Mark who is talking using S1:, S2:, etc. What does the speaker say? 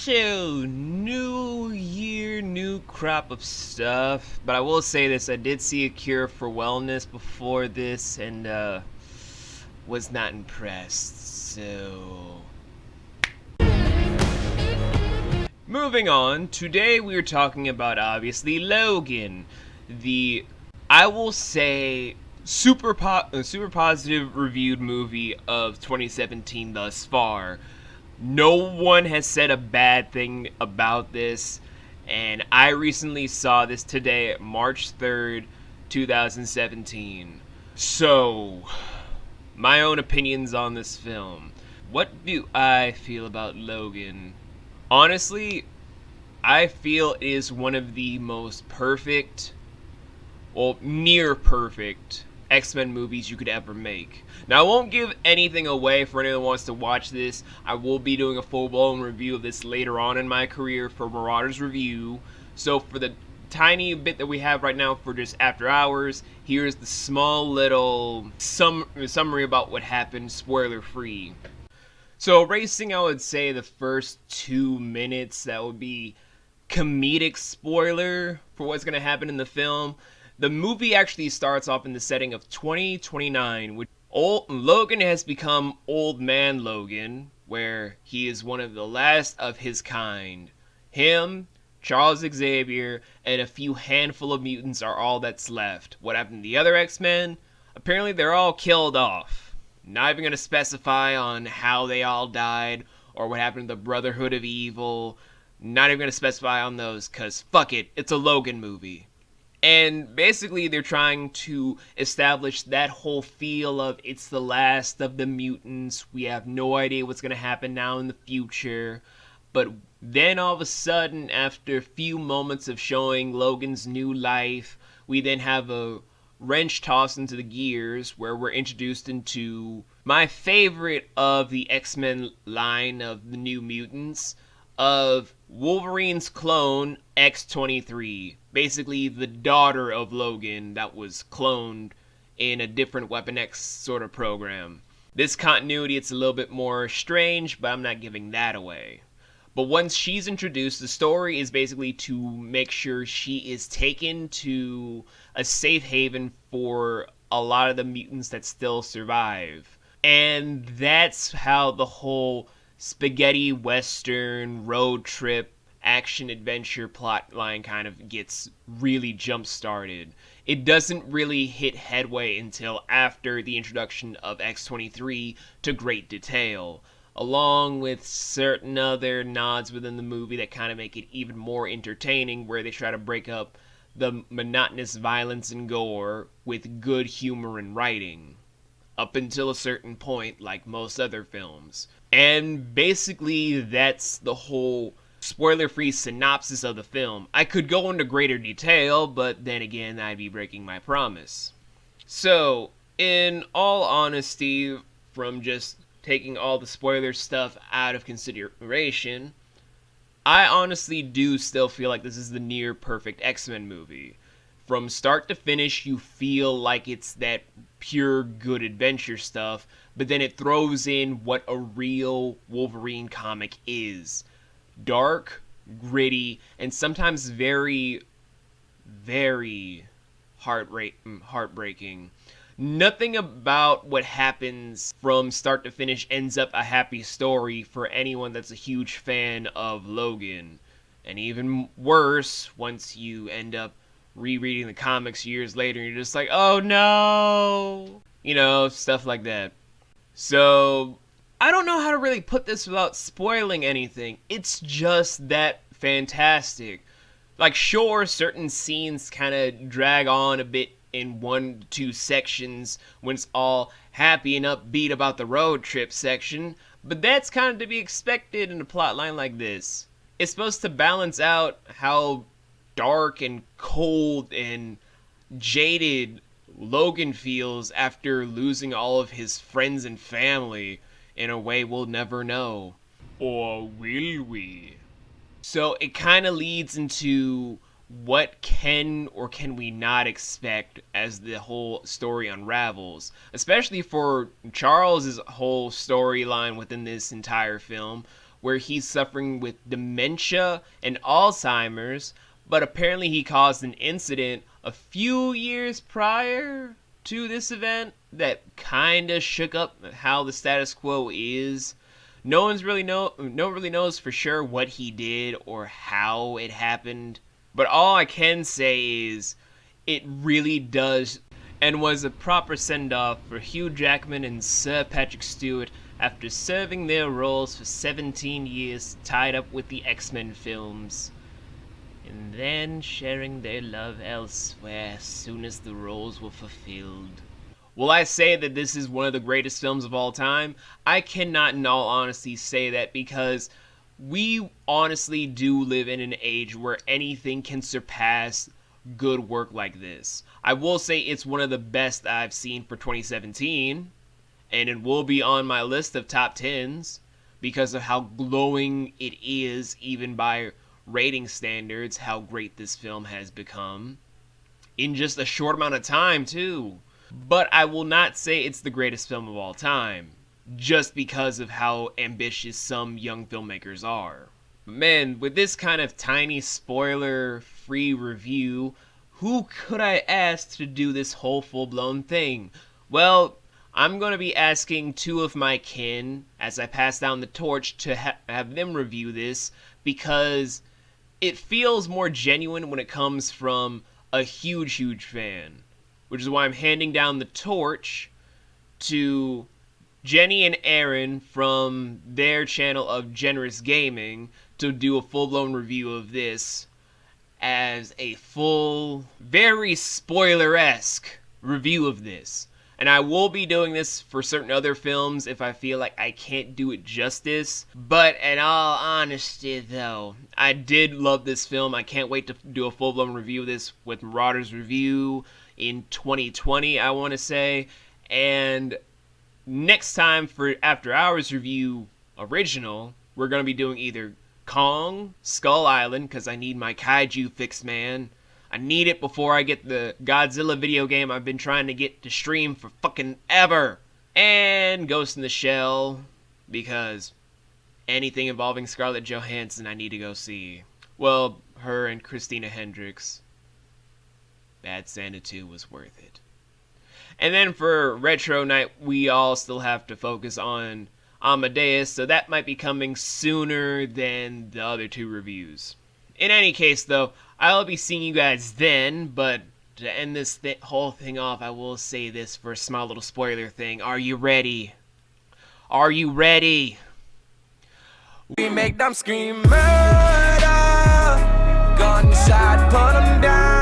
S1: So, new year, new crop of stuff. But I will say this, I did see a cure for wellness before this and was not impressed. So, moving on, today we are talking about obviously Logan, the I will say super positive reviewed movie of 2017 thus far. No one has said a bad thing about this, and I recently saw this today, March 3rd, 2017. So, my own opinions on this film. What do I feel about Logan? Honestly, I feel it is one of the most perfect, well, near perfect X-Men movies you could ever make. Now, I won't give anything away for anyone who wants to watch this. I will be doing a full-blown review of this later on in my career for Marauders Review. So for the tiny bit that we have right now for just After Hours, here's the small little summary about what happened, spoiler-free. So racing, I would say the first 2 minutes, that would be comedic spoiler for what's going to happen in the film. The movie actually starts off in the setting of 2029, which Logan has become Old Man Logan, where he is one of the last of his kind. Him, Charles Xavier, and a few handful of mutants are all that's left. What happened to the other X-Men? Apparently they're all killed off. Not even going to specify on how they all died, or what happened to the Brotherhood of Evil. Not even going to specify on those, because fuck it, it's a Logan movie. And basically they're trying to establish that whole feel of it's the last of the mutants. We have no idea what's going to happen now in the future. But then all of a sudden, after a few moments of showing Logan's new life, we then have a wrench tossed into the gears where we're introduced into my favorite of the X-Men line of the New Mutants, of Wolverine's clone, X-23. Basically the daughter of Logan that was cloned in a different Weapon X sort of program. This continuity, it's a little bit more strange, but I'm not giving that away. But once she's introduced, the story is basically to make sure she is taken to a safe haven for a lot of the mutants that still survive. And that's how the whole spaghetti western road trip action adventure plot line kind of gets really jump started. It doesn't really hit headway until after the introduction of X-23 to great detail, along with certain other nods within the movie that kind of make it even more entertaining, where they try to break up the monotonous violence and gore with good humor and writing, up until a certain point, like most other films. And basically, that's the whole spoiler-free synopsis of the film. I could go into greater detail, but then again, I'd be breaking my promise. So, in all honesty, from just taking all the spoiler stuff out of consideration, I honestly do still feel like this is the near perfect X-Men movie. From start to finish, you feel like it's that pure good adventure stuff, but then it throws in what a real Wolverine comic is. Dark, gritty, and sometimes very, very heartbreaking. Nothing about what happens from start to finish ends up a happy story for anyone that's a huge fan of Logan. And even worse, once you end up rereading the comics years later, and you're just like, oh no! You know, stuff like that. So, I don't know how to really put this without spoiling anything. It's just that fantastic. Like, sure, certain scenes kind of drag on a bit in 1 to 2 sections when it's all happy and upbeat about the road trip section, but that's kind of to be expected in a plotline like this. It's supposed to balance out how dark and cold and jaded Logan feels after losing all of his friends and family in a way we'll never know. Or will we? So it kind of leads into what can or can we not expect as the whole story unravels, especially for Charles's whole storyline within this entire film, where he's suffering with dementia and Alzheimer's, but apparently he caused an incident a few years prior to this event that kinda shook up how the status quo is. No one really knows for sure what he did or how it happened, but all I can say is it really does and was a proper send-off for Hugh Jackman and Sir Patrick Stewart after serving their roles for 17 years tied up with the X-Men films, and then sharing their love elsewhere as soon as the roles were fulfilled. Will I say that this is one of the greatest films of all time? I cannot in all honesty say that, because we honestly do live in an age where anything can surpass good work like this. I will say it's one of the best I've seen for 2017, and it will be on my list of top 10s because of how glowing it is, even by rating standards, how great this film has become in just a short amount of time too. But I will not say it's the greatest film of all time, just because of how ambitious some young filmmakers are. Man, with this kind of tiny spoiler-free review, who could I ask to do this whole full-blown thing? Well, I'm going to be asking two of my kin, as I pass down the torch, to have them review this, because it feels more genuine when it comes from a huge fan. Which is why I'm handing down the torch to Jenny and Aaron from their channel of Generous Gaming to do a full-blown review of this as a full, very spoiler-esque review of this. And I will be doing this for certain other films if I feel like I can't do it justice. But in all honesty, though, I did love this film. I can't wait to do a full-blown review of this with Marauders Review in 2020, I want to say. And next time for After Hours Review Original, we're going to be doing either Kong, Skull Island, because I need my kaiju fix, man. I need it before I get the Godzilla video game I've been trying to get to stream for fucking ever. And Ghost in the Shell, because anything involving Scarlett Johansson I need to go see. Well, her and Christina Hendricks. Bad Santa 2 was worth it. And then for Retro Night, we all still have to focus on Amadeus, so that might be coming sooner than the other two reviews. In any case, though, I'll be seeing you guys then, but to end this whole thing off, I will say this for a small little spoiler thing. Are you ready? Are you ready?
S2: We make them scream murder, gunshot, put them down.